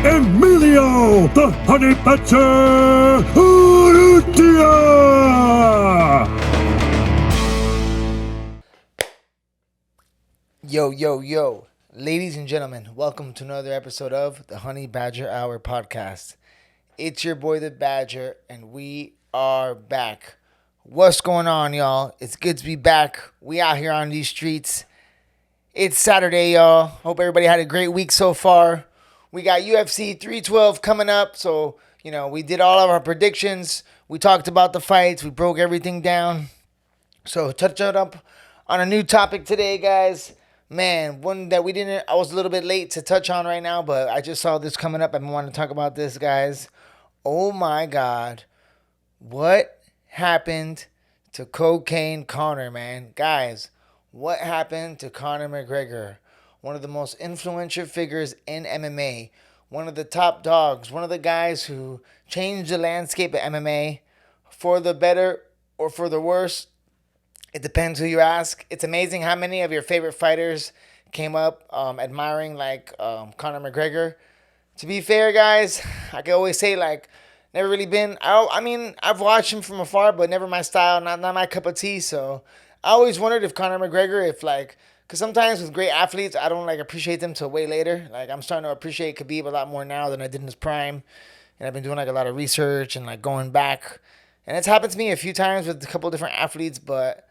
Emilio, the honey badger, Urrutia! Yo. Ladies and gentlemen, welcome to another episode of the Honey Badger Hour podcast. It's your boy, the Badger, and we are back. What's going on, y'all? It's good to be back. We out here on these streets. It's Saturday, y'all. Hope everybody had a great week so far. We got UFC 312 coming up, so, we did all of our predictions. We talked about the fights. We broke everything down. So, touch up on a new topic today, guys. Man, one that I was a little bit late to touch on right now, but I just saw this coming up. I've been wanting to talk about this, guys. Oh my God. What happened to Cocaine Conor, man? Guys, what happened to Conor McGregor? One of the most influential figures in MMA. One of the top dogs. One of the guys who changed the landscape of MMA for the better or for the worse. It depends who you ask. It's amazing how many of your favorite fighters came up admiring Conor McGregor. To be fair, guys, I can always say never really been. I've watched him from afar, but never my style, not my cup of tea. So I always wondered if Conor McGregor, because sometimes with great athletes, I don't appreciate them till way later. I'm starting to appreciate Khabib a lot more now than I did in his prime, and I've been doing a lot of research and going back, and it's happened to me a few times with a couple different athletes, but.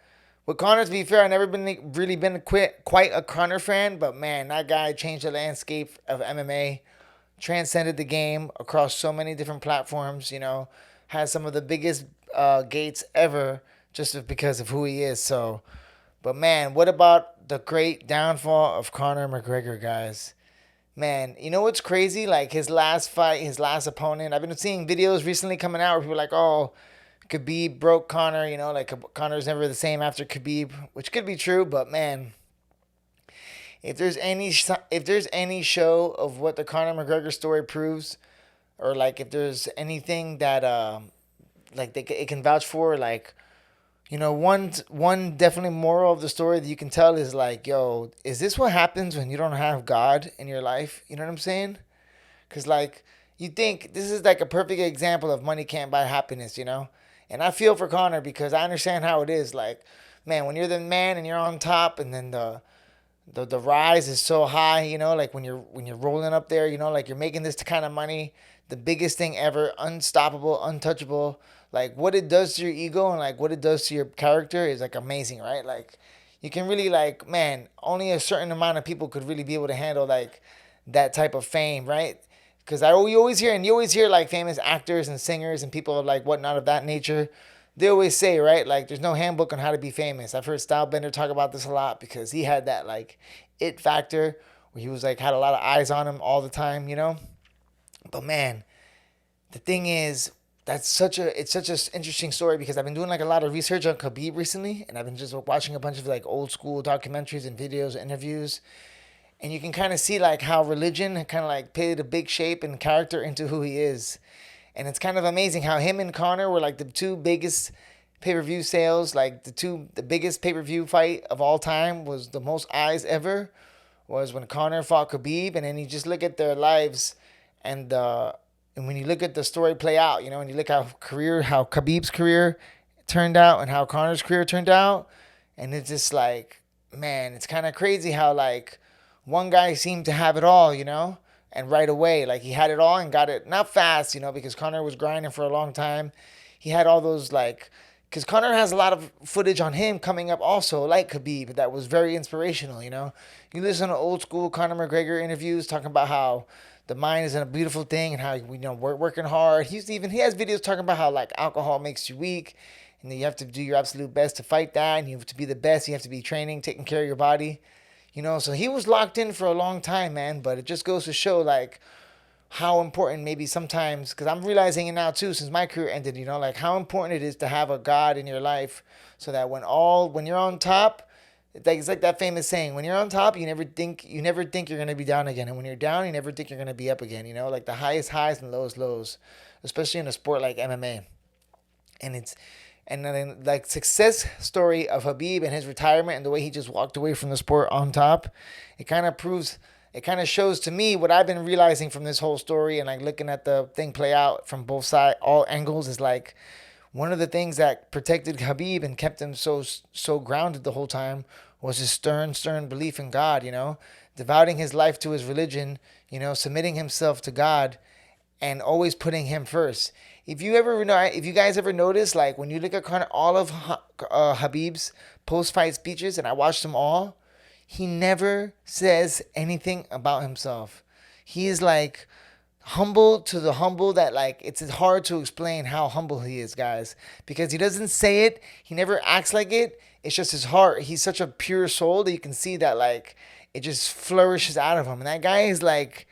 With Conor, to be fair, I've never really been quite a Conor fan, but man, that guy changed the landscape of MMA, transcended the game across so many different platforms, has some of the biggest gates ever just because of who he is. So, but man, what about the great downfall of Conor McGregor, guys? Man, you know what's crazy? His last fight, his last opponent, I've been seeing videos recently coming out where people are like, oh, Khabib broke Conor, Conor's never the same after Khabib, which could be true, but man, if there's any show of what the Conor McGregor story proves, or if there's anything that it can vouch for, one definitely moral of the story that you can tell is is this what happens when you don't have God in your life? You know what I'm saying? Because you think this is a perfect example of money can't buy happiness, And I feel for Conor because I understand how it is. Man, when you're the man and you're on top, and then the rise is so high, when you're rolling up there, you're making this kind of money, the biggest thing ever, unstoppable, untouchable. What it does to your ego and what it does to your character is amazing, right? You can really man, only a certain amount of people could really be able to handle that type of fame, right? Because you always hear famous actors and singers and people whatnot of that nature. They always say, right, there's no handbook on how to be famous. I've heard Stylebender talk about this a lot because he had that it factor where he was had a lot of eyes on him all the time, But man, the thing is, it's such an interesting story because I've been doing a lot of research on Khabib recently, and I've been just watching a bunch of old school documentaries and videos, interviews. And you can kind of see how religion kind of played a big shape and character into who he is. And it's kind of amazing how him and Conor were the two biggest pay-per-view sales, the biggest pay-per-view fight of all time was the most eyes ever was when Conor fought Khabib. And then you just look at their lives and when you look at the story play out, when you look how Khabib's career turned out and how Conor's career turned out. And it's just man, it's kind of crazy how one guy seemed to have it all, and right away, he had it all and got it, not fast, because Conor was grinding for a long time. He had all those, because Conor has a lot of footage on him coming up also, Khabib, that was very inspirational, You listen to old school Conor McGregor interviews talking about how the mind is a beautiful thing and how, we're working hard. He has videos talking about how, alcohol makes you weak and you have to do your absolute best to fight that, and you have to be the best. You have to be training, taking care of your body. So he was locked in for a long time, man. But it just goes to show, how important maybe sometimes, because I'm realizing it now too, since my career ended, how important it is to have a God in your life, so that when you're on top, it's like that famous saying: when you're on top, you never think you're gonna be down again, and when you're down, you never think you're gonna be up again. The highest highs and lowest lows, especially in a sport like MMA, And then success story of Khabib and his retirement and the way he just walked away from the sport on top, it kind of proves it kind of shows to me what I've been realizing from this whole story and like looking at the thing play out from both sides, all angles, is like one of the things that protected Khabib and kept him so grounded the whole time was his stern belief in God, devoting his life to his religion, submitting himself to God and always putting him first. If you guys ever notice, like when you look at kind of all of Khabib's post-fight speeches, and I watched them all, he never says anything about himself. He is like humble to the humble that like it's hard to explain how humble he is, guys, because he doesn't say it. He never acts like it. It's just his heart. He's such a pure soul that you can see that like it just flourishes out of him. And that guy is like,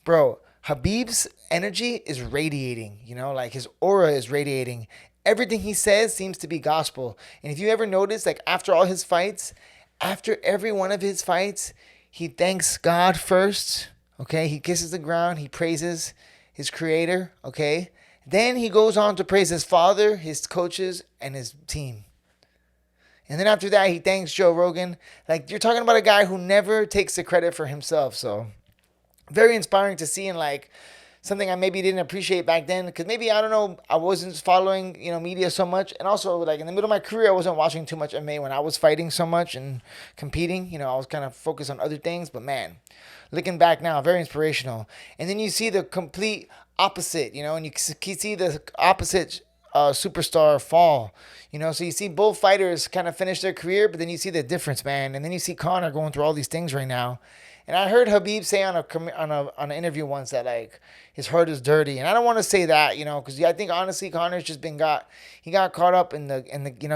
bro, Khabib's energy is radiating, like his aura is radiating. Everything he says seems to be gospel. And if you ever notice, like after all his fights, after every one of his fights, he thanks God first. Okay, he kisses the ground, he praises his creator, okay? Then he goes on to praise his father, his coaches, and his team. And then after that, he thanks Joe Rogan. Like, you're talking about a guy who never takes the credit for himself. So, very inspiring to see, and like something I maybe didn't appreciate back then. Because maybe, I don't know, I wasn't following, media so much. And also, like, in the middle of my career, I wasn't watching too much MMA when I was fighting so much and competing. I was kind of focused on other things. But man, looking back now, very inspirational. And then you see the complete opposite, and you see the opposite superstar fall. So you see both fighters kind of finish their career, but then you see the difference, man. And then you see Conor going through all these things right now. And I heard Khabib say on an interview once that like his heart is dirty, and I don't want to say that, because I think honestly Conor's just he got caught up in the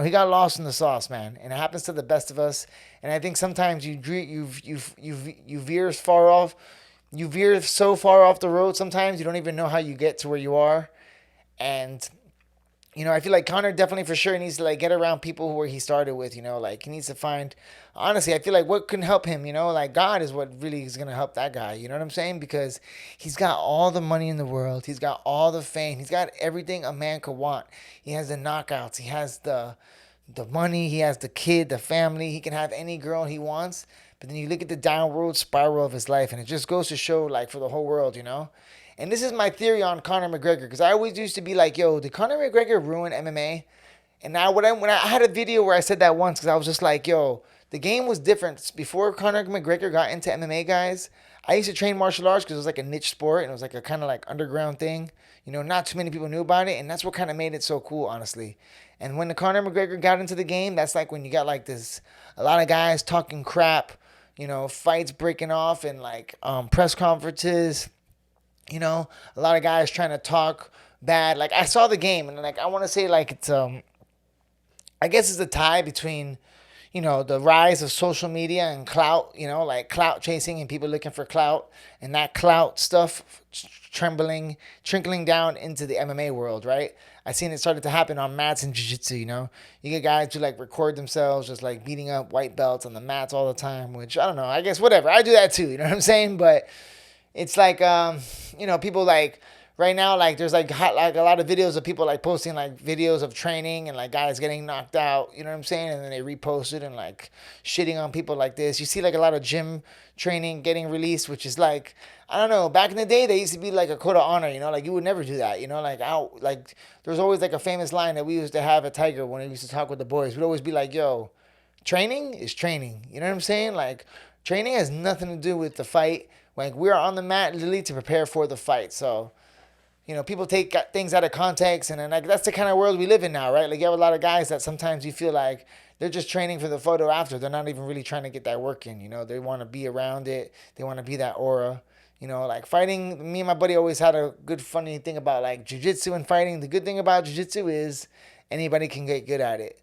he got lost in the sauce, man, and it happens to the best of us. And I think sometimes you veer far off, you veer so far off the road. Sometimes you don't even know how you get to where you are, and I feel like Conor definitely for sure needs to like get around people where he started with, like he needs to find, honestly, I feel like what can help him, like God is what really is going to help that guy. You know what I'm saying? Because he's got all the money in the world. He's got all the fame. He's got everything a man could want. He has the knockouts. He has the money. He has the kid, the family. He can have any girl he wants. But then you look at the downward spiral of his life, and it just goes to show like for the whole world, And this is my theory on Conor McGregor, because I always used to be like, yo, did Conor McGregor ruin MMA? And now when I had a video where I said that once, because I was just like, yo, the game was different. Before Conor McGregor got into MMA, guys, I used to train martial arts because it was like a niche sport, and it was like a kind of like underground thing. Not too many people knew about it, and that's what kind of made it so cool, honestly. And when the Conor McGregor got into the game, that's like when you got like a lot of guys talking crap, fights breaking off and like press conferences. A lot of guys trying to talk bad. Like I saw the game, and like I want to say like it's I guess it's a tie between the rise of social media and clout, like clout chasing and people looking for clout, and that clout stuff trickling down into the MMA world, right? I seen it started to happen on mats and jiu-jitsu, you get guys who like record themselves just like beating up white belts on the mats all the time, which I don't know, I guess whatever. I do that too, you know what I'm saying? But it's like, people like right now, like there's like a lot of videos of people like posting like videos of training and like guys getting knocked out, you know what I'm saying? And then they repost it and like shitting on people like this. You see like a lot of gym training getting released, which is like, I don't know, back in the day, they used to be like a code of honor, like you would never do that, like there's always like a famous line that we used to have at Tiger when we used to talk with the boys. We'd always be like, yo, training is training. You know what I'm saying? Like training has nothing to do with the fight. Like we're on the mat literally to prepare for the fight. So, people take things out of context, and then like that's the kind of world we live in now, right? Like you have a lot of guys that sometimes you feel like they're just training for the photo after. They're not even really trying to get that work in. They want to be around it. They want to be that aura. Like fighting. Me and my buddy always had a good funny thing about like jiu-jitsu and fighting. The good thing about jiu-jitsu is anybody can get good at it,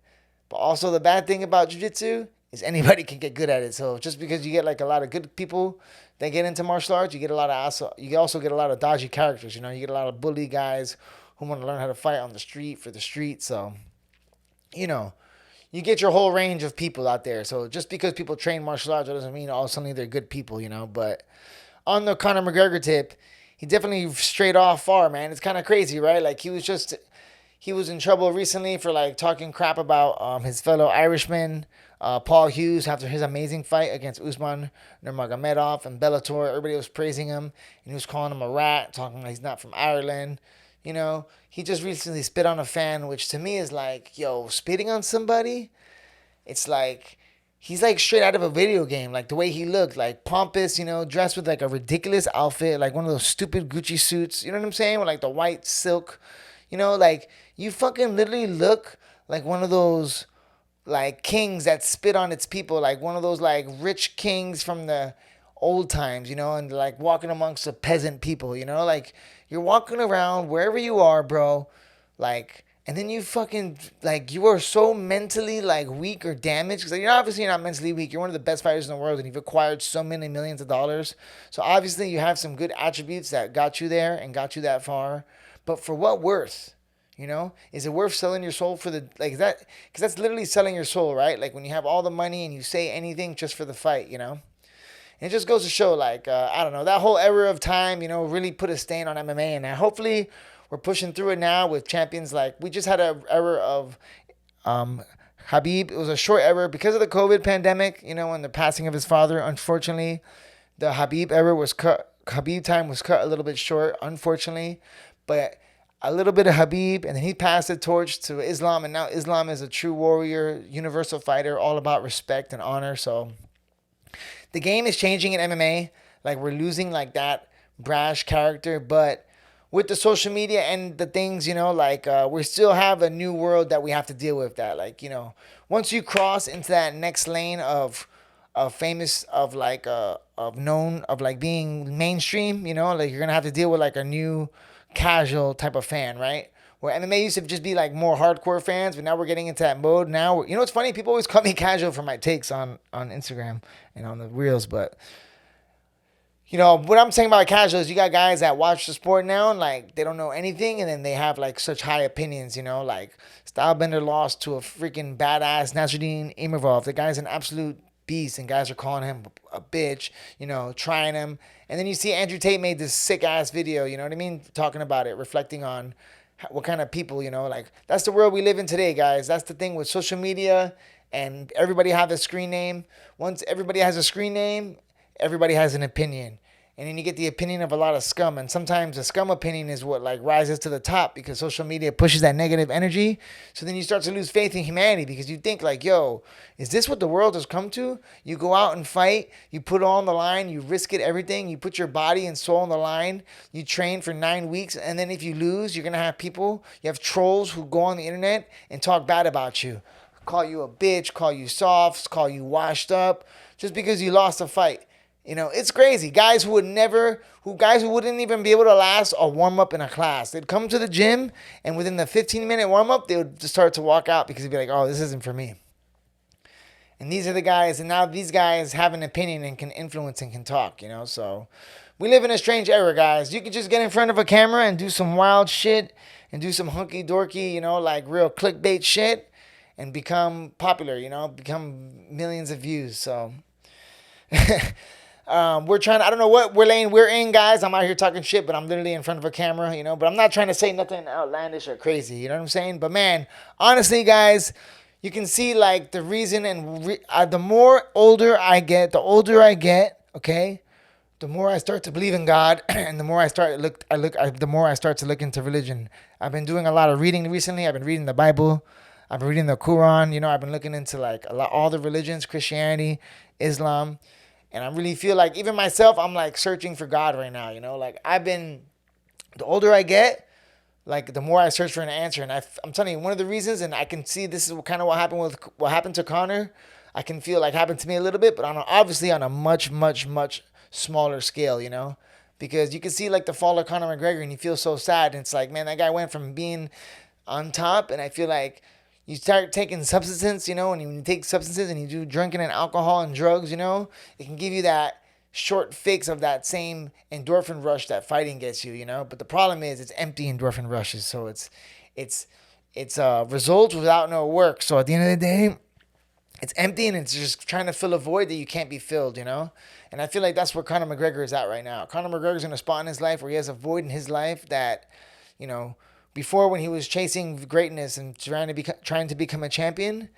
but also the bad thing about jiu-jitsu is anybody can get good at it. So just because you get like a lot of good people that get into martial arts, you also get a lot of dodgy characters. You get a lot of bully guys who want to learn how to fight on the street for the street. So, you get your whole range of people out there. So just because people train martial arts, that doesn't mean all of a sudden they're good people, But on the Conor McGregor tip, he definitely strayed off far, man. It's kind of crazy, right? Like he was in trouble recently for like talking crap about his fellow Irishmen Paul Hughes after his amazing fight against Usman Nurmagomedov and Bellator. Everybody was praising him, and he was calling him a rat, talking like he's not from Ireland. You know, he just recently spit on a fan, which to me is like, yo, spitting on somebody, it's like he's like straight out of a video game. Like the way he looked, like pompous, you know, dressed with like a ridiculous outfit, like one of those stupid Gucci suits. You know what I'm saying? With like the white silk, you know, like you fucking literally look like one of those like kings that spit on its people, like one of those like rich kings from the old times, you know, and like walking amongst the peasant people, you know, like you're walking around wherever you are, bro, like, and then you fucking like you are so mentally like weak or damaged because like, you're obviously not mentally weak. You're one of the best fighters in the world, and you've acquired so many millions of dollars. So obviously you have some good attributes that got you there and got you that far. But for what worth? You know, is it worth selling your soul for the like that? Because that's literally selling your soul, right? Like when you have all the money and you say anything just for the fight, you know. And it just goes to show, like I don't know, that whole era of time, you know, really put a stain on MMA. And hopefully we're pushing through it now with champions like we just had an era of Habib. It was a short era because of the COVID pandemic, you know, and the passing of his father. Unfortunately, the Habib era was cut. Habib time was cut a little bit short, unfortunately, but a little bit of Habib, and then he passed the torch to Islam, and now Islam is a true warrior, universal fighter, all about respect and honor. So the game is changing in MMA. Like we're losing like that brash character, but with the social media and the things, you know, like we still have a new world that we have to deal with. That like, you know, once you cross into that next lane of famous, of like of known, of like being mainstream, you know, like you're gonna have to deal with like a new casual type of fan, right? Where MMA used to just be like more hardcore fans, but now we're getting into that mode. Now, you know, it's funny. People always call me casual for my takes on Instagram and on the reels, but you know what I'm saying about casual is you got guys that watch the sport now and like they don't know anything, and then they have like such high opinions. You know, like Stylebender lost to a freaking badass Nasruddin Imavov. The guy's an absolute beast, and guys are calling him a bitch, you know, trying him. And then you see Andrew Tate made this sick ass video, you know what I mean, talking about it, reflecting on what kind of people, you know, like that's the world we live in today, guys. That's the thing with social media, and everybody have a screen name. Once everybody has a screen name, everybody has an opinion. And then you get the opinion of a lot of scum. And sometimes the scum opinion is what like rises to the top because social media pushes that negative energy. So then you start to lose faith in humanity because you think like, yo, is this what the world has come to? You go out and fight. You put it all on the line. You risk it, everything. You put your body and soul on the line. You train for 9 weeks. And then if you lose, you're going to have people, you have trolls who go on the internet and talk bad about you. Call you a bitch, call you soft, call you washed up just because you lost a fight. You know, it's crazy. Guys who wouldn't even be able to last a warm up in a class. They'd come to the gym, and within the 15-minute warm up, they would just start to walk out because they'd be like, oh, this isn't for me. And these are the guys, and now these guys have an opinion and can influence and can talk, you know. So we live in a strange era, guys. You can just get in front of a camera and do some wild shit and do some hunky dorky, you know, like real clickbait shit and become popular, you know, become millions of views. So we're trying, I don't know what lane we're in, guys. I'm out here talking shit, but I'm literally in front of a camera, you know, but I'm not trying to say nothing outlandish or crazy, you know what I'm saying? But man, honestly, guys, you can see like the reason, and the more older I get, okay, the more I start to believe in God, and the more the more I start to look into religion. I've been doing a lot of reading recently. I've been reading the Bible. I've been reading the Quran. You know, I've been looking into like all the religions, Christianity, Islam. And I really feel like even myself, I'm like searching for God right now, you know, like the older I get, like the more I search for an answer. And I'm telling you, one of the reasons, and I can see this is kind of what happened to Conor. I can feel like happened to me a little bit, but obviously on a much, much, much smaller scale, you know, because you can see like the fall of Conor McGregor and you feel so sad. And it's like, man, that guy went from being on top. And I feel like you start taking substances, you know, and when you take substances and you do drinking and alcohol and drugs, you know, it can give you that short fix of that same endorphin rush that fighting gets you, you know. But the problem is it's empty endorphin rushes. So it's results without no work. So at the end of the day, it's empty and it's just trying to fill a void that you can't be filled, you know. And I feel like that's where Conor McGregor is at right now. Conor McGregor's in a spot in his life where he has a void in his life that, you know, before when he was chasing greatness and trying to become a champion,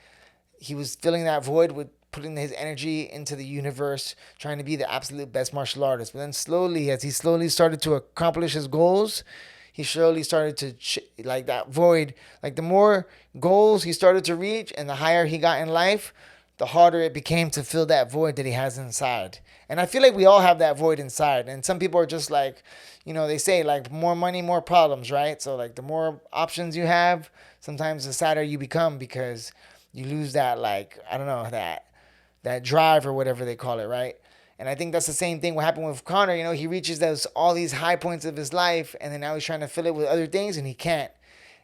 he was filling that void with putting his energy into the universe, trying to be the absolute best martial artist. But then slowly, as he slowly started to accomplish his goals, he slowly started to like that void. Like the more goals he started to reach and the higher he got in life, the harder it became to fill that void that he has inside. And I feel like we all have that void inside. And some people are just like, they say like more money, more problems, right? So like the more options you have, sometimes the sadder you become because you lose that, like, I don't know, that drive or whatever they call it, right? And I think that's the same thing what happened with Conor. He reaches all these high points of his life, and then now he's trying to fill it with other things, and he can't.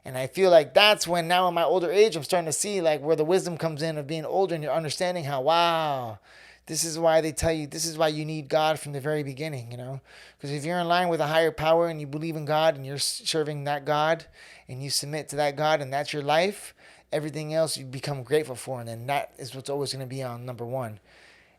And I feel like that's when now in my older age, I'm starting to see like where the wisdom comes in of being older, and you're understanding how, wow, this is why they tell you, this is why you need God from the very beginning, Because if you're in line with a higher power and you believe in God and you're serving that God and you submit to that God and that's your life, everything else you become grateful for, and then that is what's always going to be on number one.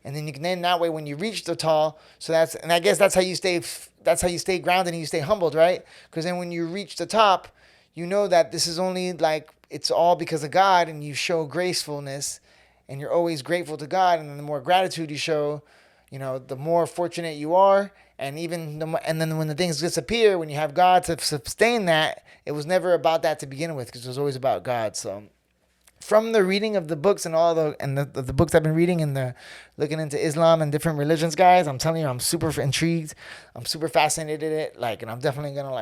And then that way when you reach the tall, I guess that's how you stay grounded and you stay humbled, right? Because then when you reach the top, you know that this is only like, it's all because of God, and you show gracefulness and you're always grateful to God. And then the more gratitude you show, the more fortunate you are. And and then when the things disappear, when you have God to sustain that, it was never about that to begin with, because it was always about God. So from the reading of the books and the books I've been reading and the looking into Islam and different religions, guys, I'm telling you, I'm super intrigued. I'm super fascinated in it. Like, and I'm definitely gonna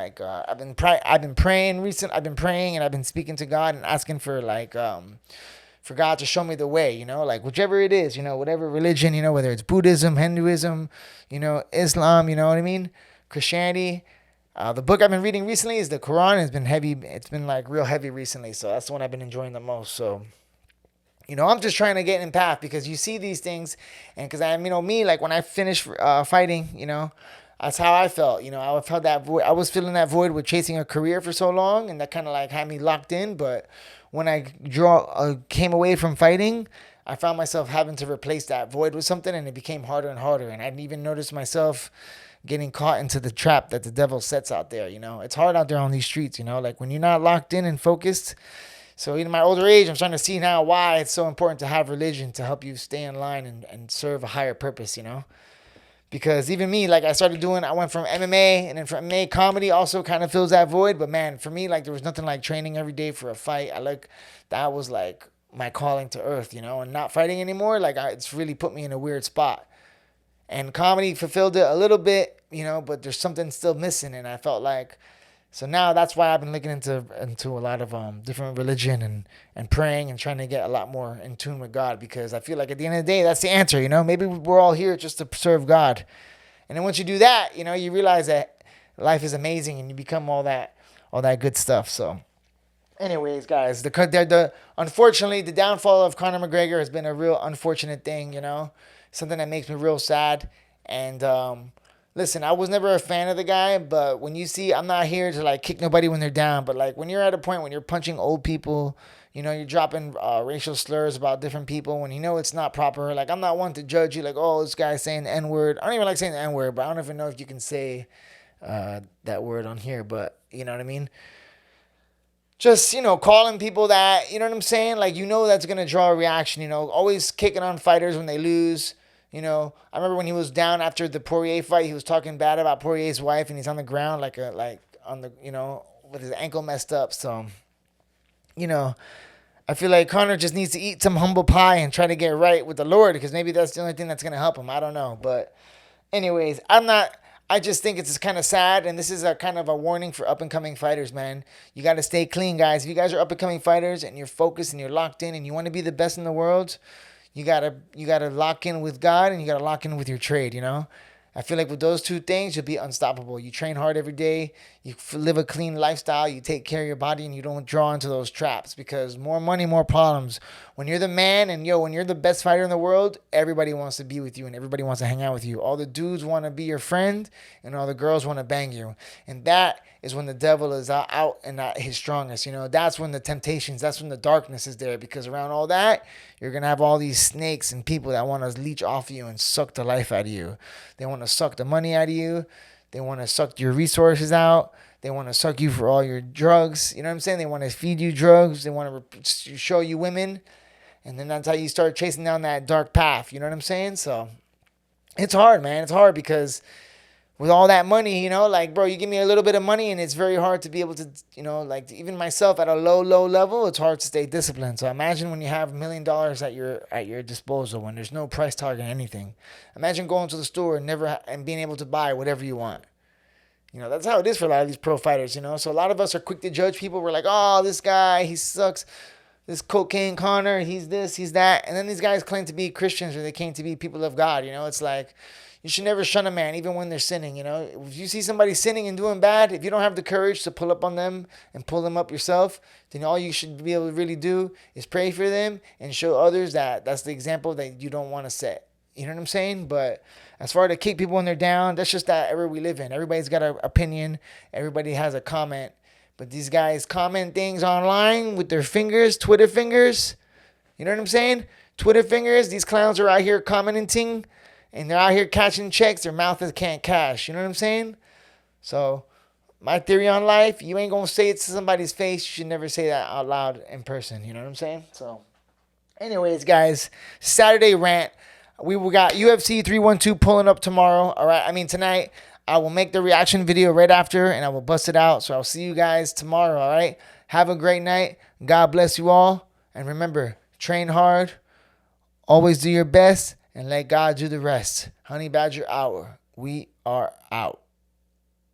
I've been praying and I've been speaking to God and asking for for God to show me the way, like whichever it is, whatever religion, whether it's Buddhism, Hinduism, Islam, you know what I mean, Christianity. The book I've been reading recently is the Quran. It's been heavy. It's been like real heavy recently. So that's the one I've been enjoying the most. So, I'm just trying to get in path, because you see these things, and because me, like when I finished fighting, that's how I felt. I felt that void. I was feeling that void with chasing a career for so long, and that kind of like had me locked in. But when I came away from fighting, I found myself having to replace that void with something, and it became harder and harder. And I didn't even notice myself getting caught into the trap that the devil sets out there. It's hard out there on these streets, like when you're not locked in and focused. So in my older age, I'm starting to see now why it's so important to have religion to help you stay in line and serve a higher purpose, because even me, like I went from MMA, and then from MMA, comedy also kind of fills that void. But man, for me, like there was nothing like training every day for a fight. That was like my calling to earth, and not fighting anymore. It's really put me in a weird spot. And comedy fulfilled it a little bit, but there's something still missing. And I felt like, so now that's why I've been looking into a lot of different religion and praying and trying to get a lot more in tune with God, because I feel like at the end of the day, that's the answer. Maybe we're all here just to serve God. And then once you do that, you realize that life is amazing and you become all that good stuff. So anyways, guys, unfortunately, the downfall of Conor McGregor has been a real unfortunate thing, something that makes me real sad. And listen, I was never a fan of the guy, but when you see, I'm not here to like kick nobody when they're down, but like when you're at a point when you're punching old people, you're dropping racial slurs about different people when it's not proper. Like, I'm not one to judge you like, oh, this guy's saying the N-word. I don't even like saying the N-word, but I don't even know if you can say that word on here, but you know what I mean? Just, calling people that, you know what I'm saying? Like, that's going to draw a reaction, always kicking on fighters when they lose. I remember when he was down after the Poirier fight, he was talking bad about Poirier's wife, and he's on the ground with his ankle messed up. So, I feel like Conor just needs to eat some humble pie and try to get right with the Lord, because maybe that's the only thing that's going to help him. I don't know. But anyways, I just think it's kind of sad, and this is a kind of a warning for up-and-coming fighters, man. You got to stay clean, guys. If you guys are up-and-coming fighters and you're focused and you're locked in and you want to be the best in the world, you gotta lock in with God, and you gotta lock in with your trade. I feel like with those two things, you'll be unstoppable. You train hard every day. You live a clean lifestyle. You take care of your body, and you don't draw into those traps, because more money, more problems. When you're the man, and when you're the best fighter in the world, everybody wants to be with you and everybody wants to hang out with you. All the dudes want to be your friend, and all the girls want to bang you. And that is when the devil is out and at his strongest. That's when the temptations, that's when the darkness is there, because around all that, you're going to have all these snakes and people that want to leech off of you and suck the life out of you. They want to suck the money out of you. They want to suck your resources out. They want to suck you for all your drugs. You know what I'm saying? They want to feed you drugs. They want to show you women. And then that's how you start chasing down that dark path. You know what I'm saying? So it's hard, man. It's hard because with all that money, like, bro, you give me a little bit of money and it's very hard to be able to, like, even myself at a low level, it's hard to stay disciplined. So imagine when you have $1 million at your disposal, when there's no price tag on anything. Imagine going to the store and being able to buy whatever you want. That's how it is for a lot of these pro fighters, So a lot of us are quick to judge people. We're like, oh, this guy, he sucks. This cocaine Conor, he's this, he's that. And then these guys claim to be Christians or they claim to be people of God. It's like, you should never shun a man, even when they're sinning. If you see somebody sinning and doing bad, if you don't have the courage to pull up on them and pull them up yourself, then all you should be able to really do is pray for them and show others that that's the example that you don't want to set. You know what I'm saying? But as far as to kick people when they're down, that's just that era we live in. Everybody's got an opinion. Everybody has a comment. But these guys comment things online with their fingers, Twitter fingers. You know what I'm saying? Twitter fingers. These clowns are out here commenting. And they're out here catching checks. Their mouth can't cash. You know what I'm saying? So, my theory on life, you ain't going to say it to somebody's face. You should never say that out loud in person. You know what I'm saying? So, anyways, guys, Saturday rant. We got UFC 312 pulling up tomorrow. All right? Tonight. I will make the reaction video right after, and I will bust it out. So, I'll see you guys tomorrow. All right? Have a great night. God bless you all. And remember, train hard. Always do your best. And let God do the rest. Honey Badger Hour. We are out.